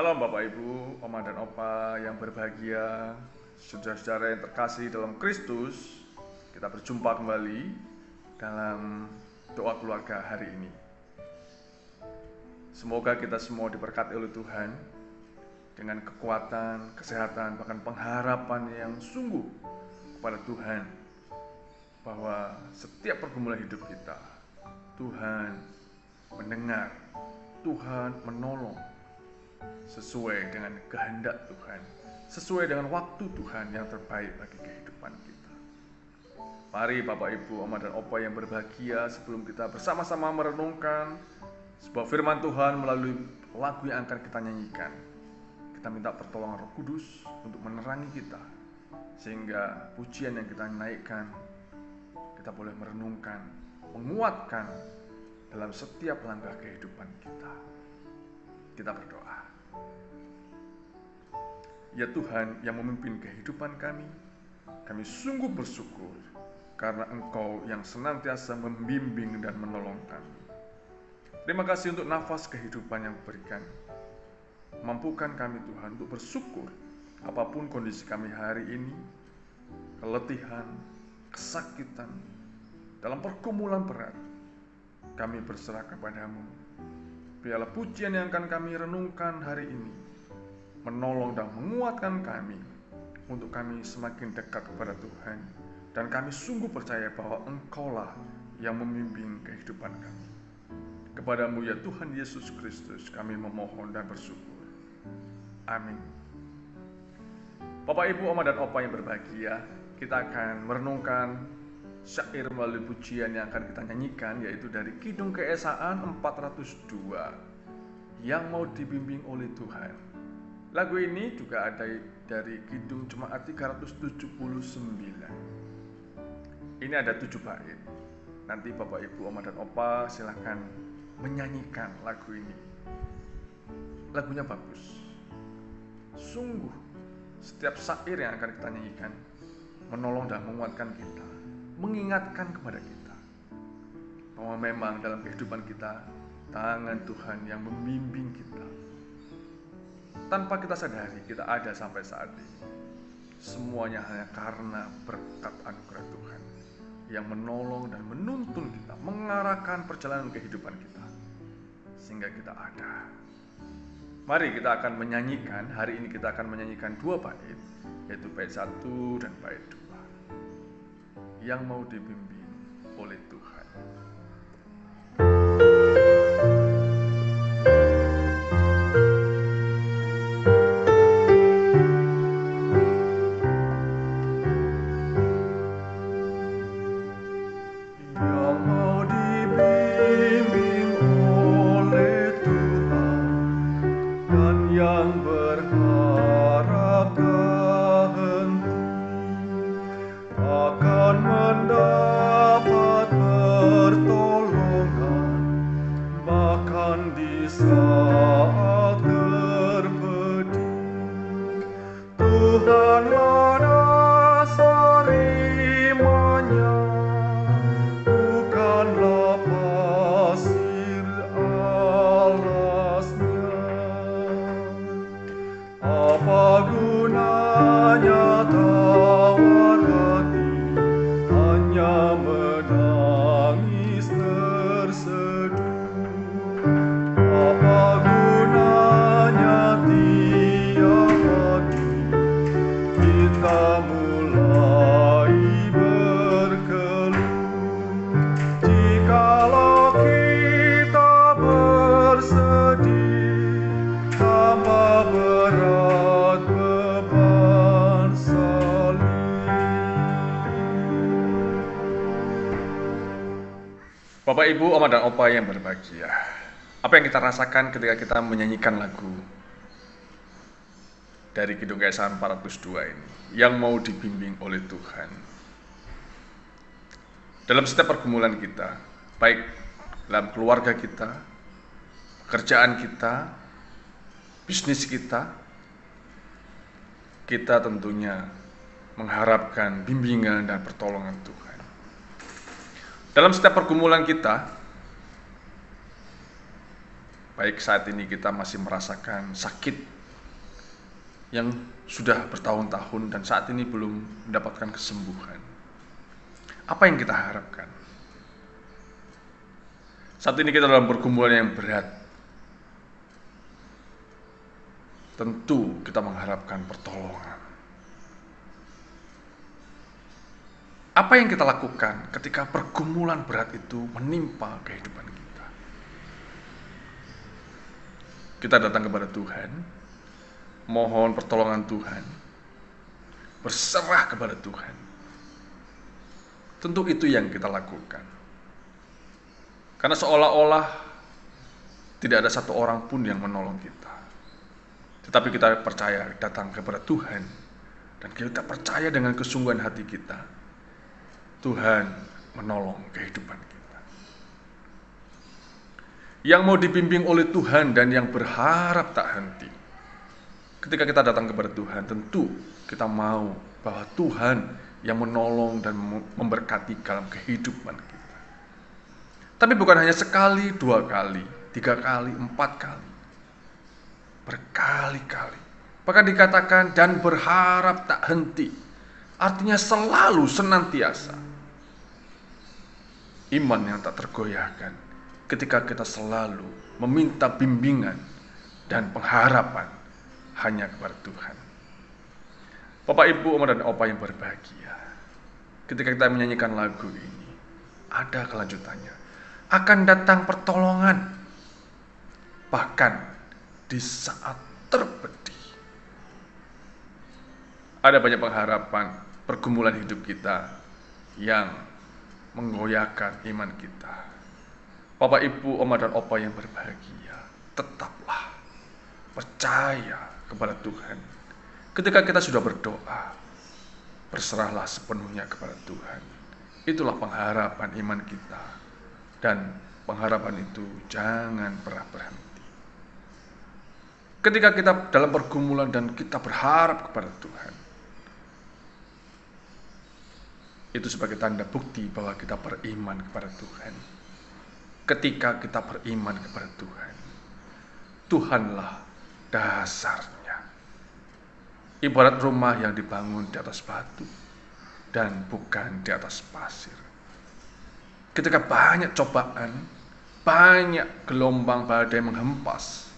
Shalom Bapak Ibu, Oma dan Opa yang berbahagia, saudara-saudara yang terkasih dalam Kristus. Kita berjumpa kembali dalam doa keluarga hari ini. Semoga kita semua diberkati oleh Tuhan dengan kekuatan, kesehatan, bahkan pengharapan yang sungguh kepada Tuhan, bahwa setiap pergumulan hidup kita, Tuhan mendengar, Tuhan menolong sesuai dengan kehendak Tuhan, sesuai dengan waktu Tuhan yang terbaik bagi kehidupan kita. Mari Bapak Ibu, Oma dan Opa yang berbahagia, sebelum kita bersama-sama merenungkan sebuah firman Tuhan melalui lagu yang akan kita nyanyikan, kita minta pertolongan Roh Kudus untuk menerangi kita, sehingga pujian yang kita naikkan, kita boleh merenungkan, menguatkan dalam setiap langkah kehidupan kita. Kita berdoa. Ya Tuhan yang memimpin kehidupan kami sungguh bersyukur karena Engkau yang senantiasa membimbing dan menolong kami. Terima kasih untuk nafas kehidupan yang berikan. Mampukan kami Tuhan untuk bersyukur apapun kondisi kami hari ini, keletihan, kesakitan, dalam pergumulan berat, kami berserah kepadamu. Biarlah pujian yang akan kami renungkan hari ini menolong dan menguatkan kami untuk kami semakin dekat kepada Tuhan, dan kami sungguh percaya bahwa Engkaulah yang membimbing kehidupan kami. Kepadamu ya Tuhan Yesus Kristus kami memohon dan bersyukur. Amin. Bapak Ibu, Oma dan Opa yang berbahagia, kita akan merenungkan syair melalui pujian yang akan kita nyanyikan, yaitu dari Kidung Keesaan 402, yang mau dibimbing oleh Tuhan. Lagu ini juga ada dari Kidung Jemaat 379. Ini ada 7 bait. Nanti Bapak Ibu, Oma dan Opa silahkan menyanyikan lagu ini. Lagunya bagus. Sungguh setiap syair yang akan kita nyanyikan menolong dan menguatkan kita, mengingatkan kepada kita bahwa memang dalam kehidupan kita tangan Tuhan yang membimbing kita. Tanpa kita sadari kita ada sampai saat ini. Semuanya hanya karena berkat anugerah Tuhan yang menolong dan menuntun kita, mengarahkan perjalanan kehidupan kita sehingga kita ada. Mari kita akan menyanyikan, hari ini kita akan menyanyikan 2 bait, yaitu bait 1 dan bait 2, yang mau dibimbing oleh Tuhan. Bapak Ibu, Oma dan Opa yang berbahagia, apa yang kita rasakan ketika kita menyanyikan lagu dari Kidung Keesaan 402 ini, yang mau dibimbing oleh Tuhan? Dalam setiap pergumulan kita, baik dalam keluarga kita, pekerjaan kita, bisnis kita tentunya mengharapkan bimbingan dan pertolongan Tuhan. Dalam setiap pergumulan kita, baik saat ini kita masih merasakan sakit, yang sudah bertahun-tahun dan saat ini belum mendapatkan kesembuhan. Apa yang kita harapkan? Saat ini kita dalam pergumulan yang berat. Tentu kita mengharapkan pertolongan. Apa yang kita lakukan ketika pergumulan berat itu menimpa kehidupan kita? Kita datang kepada Tuhan, mohon pertolongan Tuhan, berserah kepada Tuhan. Tentu itu yang kita lakukan. Karena seolah-olah tidak ada satu orang pun yang menolong kita. Tetapi kita percaya datang kepada Tuhan, dan kita percaya dengan kesungguhan hati kita, Tuhan menolong kehidupan kita. Yang mau dibimbing oleh Tuhan dan yang berharap tak henti. Ketika kita datang kepada Tuhan, tentu kita mau bahwa Tuhan yang menolong dan memberkati dalam kehidupan kita. Tapi bukan hanya sekali, 2 kali, 3 kali, 4 kali. Berkali-kali. Bahkan dikatakan dan berharap tak henti. Artinya selalu, senantiasa. Iman yang tak tergoyahkan ketika kita selalu meminta bimbingan dan pengharapan hanya kepada Tuhan. Bapak, Ibu, Oma, dan Opa yang berbahagia, ketika kita menyanyikan lagu ini, ada kelanjutannya. Akan datang pertolongan, bahkan di saat terpedih. Ada banyak pengharapan pergumulan hidup kita yang menggoyahkan iman kita. Bapak, Ibu, Oma, dan Opa yang berbahagia, tetaplah percaya kepada Tuhan. Ketika kita sudah berdoa, berserahlah sepenuhnya kepada Tuhan. Itulah pengharapan iman kita. Dan pengharapan itu jangan pernah berhenti. Ketika kita dalam pergumulan dan kita berharap kepada Tuhan, itu sebagai tanda bukti bahwa kita beriman kepada Tuhan. Ketika kita beriman kepada Tuhan, Tuhanlah dasarnya. Ibarat rumah yang dibangun di atas batu dan bukan di atas pasir. Ketika banyak cobaan, banyak gelombang badai menghempas,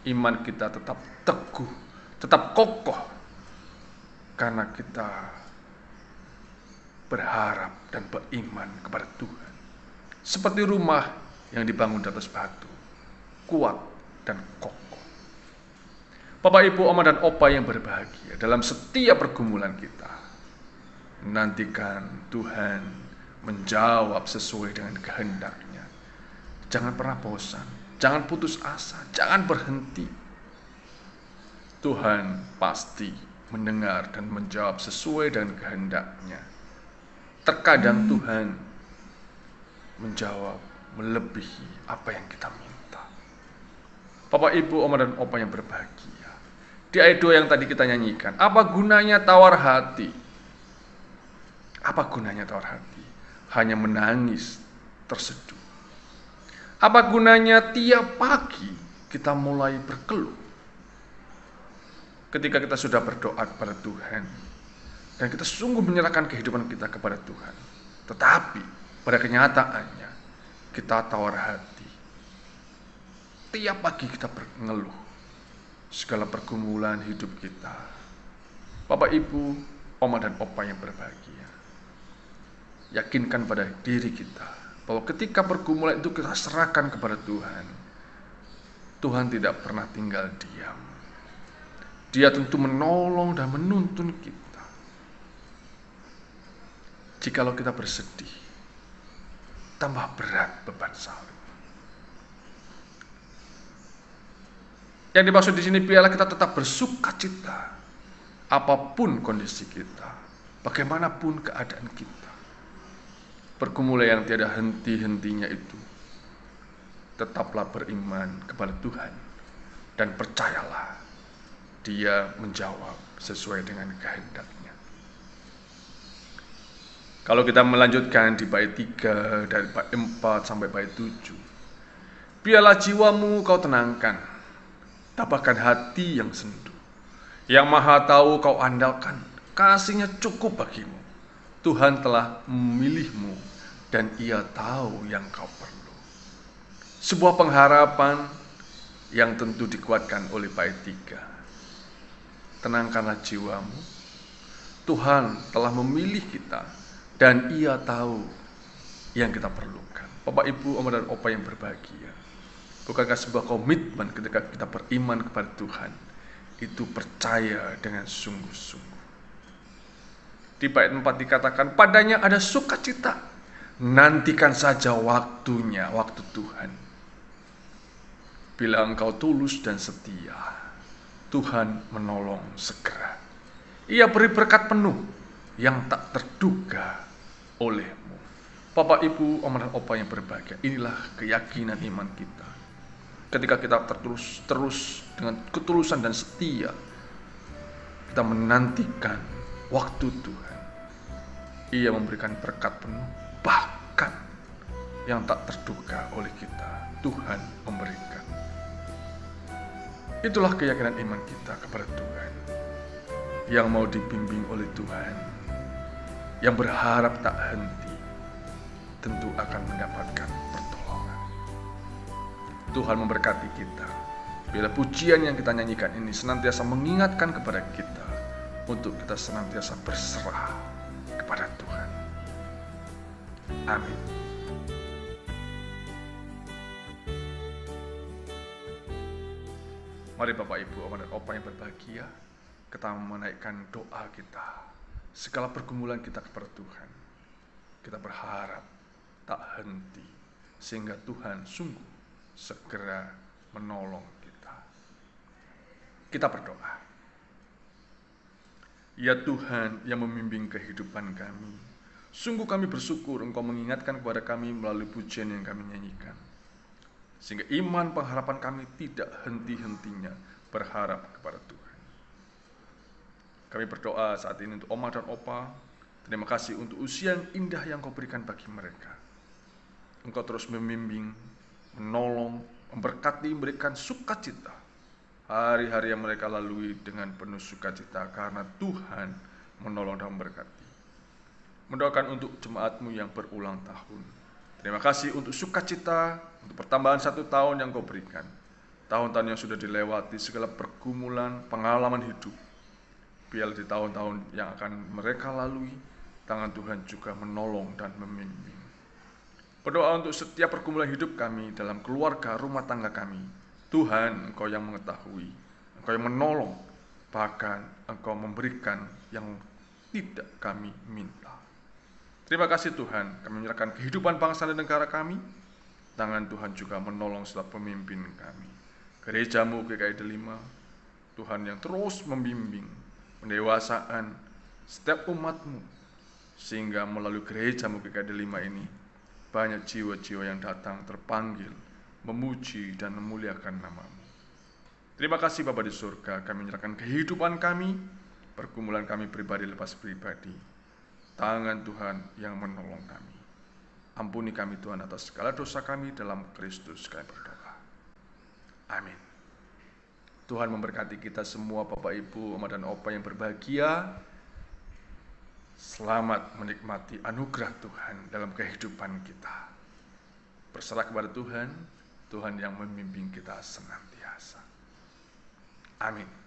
iman kita tetap teguh, tetap kokoh, karena kita berharap dan beriman kepada Tuhan. Seperti rumah yang dibangun di atas batu, kuat dan kokoh. Bapak, Ibu, Oma, dan Opa yang berbahagia, dalam setiap pergumulan kita, nantikan Tuhan menjawab sesuai dengan kehendak-Nya. Jangan pernah bosan, jangan putus asa, jangan berhenti. Tuhan pasti mendengar dan menjawab sesuai dengan kehendak-Nya. Terkadang Tuhan menjawab melebihi apa yang kita minta. Bapak, Ibu, Oma, dan Opa yang berbahagia, di ayat 2 yang tadi kita nyanyikan, apa gunanya tawar hati? Apa gunanya tawar hati? Hanya menangis, terseduh. Apa gunanya tiap pagi kita mulai berkeluh? Ketika kita sudah berdoa kepada Tuhan dan kita sungguh menyerahkan kehidupan kita kepada Tuhan, tetapi pada kenyataannya kita tawar hati. Tiap pagi kita mengeluh segala pergumulan hidup kita. Bapak, Ibu, Oma, dan Opa yang berbahagia, yakinkan pada diri kita bahwa ketika pergumulan itu kita serahkan kepada Tuhan, Tuhan tidak pernah tinggal diam. Dia tentu menolong dan menuntun kita. Jikalau kita bersedih, tambah berat beban salib. Yang dimaksud di sini, biarlah kita tetap bersukacita apapun kondisi kita, bagaimanapun keadaan kita. Pergumulan yang tiada henti-hentinya itu, tetaplah beriman kepada Tuhan dan percayalah Dia menjawab sesuai dengan kehendak-Nya. Kalau kita melanjutkan di bait 3 dari bait 4 sampai bait 7, biarlah jiwamu kau tenangkan, tabahkan hati yang sendu, Yang Maha Tahu kau andalkan, kasih-Nya cukup bagimu. Tuhan telah memilihmu dan Ia tahu yang kau perlu. Sebuah pengharapan yang tentu dikuatkan oleh bait 3. Tenangkanlah jiwamu, Tuhan telah memilih kita dan Ia tahu yang kita perlukan. Bapak, Ibu, Oma dan Opa yang berbahagia, bukankah sebuah komitmen ketika kita beriman kepada Tuhan itu percaya dengan sungguh-sungguh. Di bait 4 dikatakan, padanya ada sukacita, nantikan saja waktunya, waktu Tuhan. Bila engkau tulus dan setia, Tuhan menolong segera. Ia beri berkat penuh yang tak terduga olehmu. Bapak, Ibu, Oma dan Opa yang berbahagia, inilah keyakinan iman kita. Ketika kita terus dengan ketulusan dan setia, kita menantikan waktu Tuhan. Ia memberikan berkat penuh, bahkan yang tak terduga oleh kita, Tuhan memberikan. Itulah keyakinan iman kita kepada Tuhan, yang mau dibimbing oleh Tuhan, yang berharap tak henti, tentu akan mendapatkan pertolongan. Tuhan memberkati kita. Bila pujian yang kita nyanyikan ini senantiasa mengingatkan kepada kita untuk kita senantiasa berserah kepada Tuhan. Amin. Mari Bapak, Ibu, Oma dan Opa yang berbahagia, kita menaikkan doa kita, segala pergumulan kita kepada Tuhan. Kita berharap tak henti, sehingga Tuhan sungguh segera menolong kita. Kita berdoa. Ya Tuhan yang membimbing kehidupan kami, sungguh kami bersyukur Engkau mengingatkan kepada kami melalui pujian yang kami nyanyikan, sehingga iman pengharapan kami tidak henti-hentinya berharap kepada Tuhan. Kami berdoa saat ini untuk Oma dan Opa. Terima kasih untuk usia yang indah yang Kau berikan bagi mereka. Engkau terus membimbing, menolong, memberkati, memberikan sukacita. Hari-hari yang mereka lalui dengan penuh sukacita karena Tuhan menolong dan memberkati. Mendoakan untuk jemaat-Mu yang berulang tahun. Terima kasih untuk sukacita, untuk pertambahan 1 tahun yang Kau berikan. Tahun-tahun yang sudah dilewati, segala pergumulan, pengalaman hidup. Biar di tahun-tahun yang akan mereka lalui, tangan Tuhan juga menolong dan membimbing. Berdoa untuk setiap pergumulan hidup kami dalam keluarga, rumah tangga kami. Tuhan, Engkau yang mengetahui, Engkau yang menolong, bahkan Engkau memberikan yang tidak kami minta. Terima kasih Tuhan, kami menyerahkan kehidupan bangsa dan negara kami. Tangan Tuhan juga menolong setiap pemimpin kami. Gereja-Mu GKI Delima, Tuhan yang terus membimbing, pendewasaan setiap umat-Mu, sehingga melalui gereja-Mu GKI Delima ini, banyak jiwa-jiwa yang datang terpanggil, memuji dan memuliakan nama-Mu. Terima kasih Bapa di surga, kami menyerahkan kehidupan kami, pergumulan kami pribadi lepas pribadi. Tangan Tuhan yang menolong kami. Ampuni kami Tuhan atas segala dosa kami dalam Kristus kami berdoa. Amin. Tuhan memberkati kita semua Bapak, Ibu, Oma dan Opa yang berbahagia. Selamat menikmati anugerah Tuhan dalam kehidupan kita. Berserah kepada Tuhan, Tuhan yang membimbing kita senantiasa. Amin.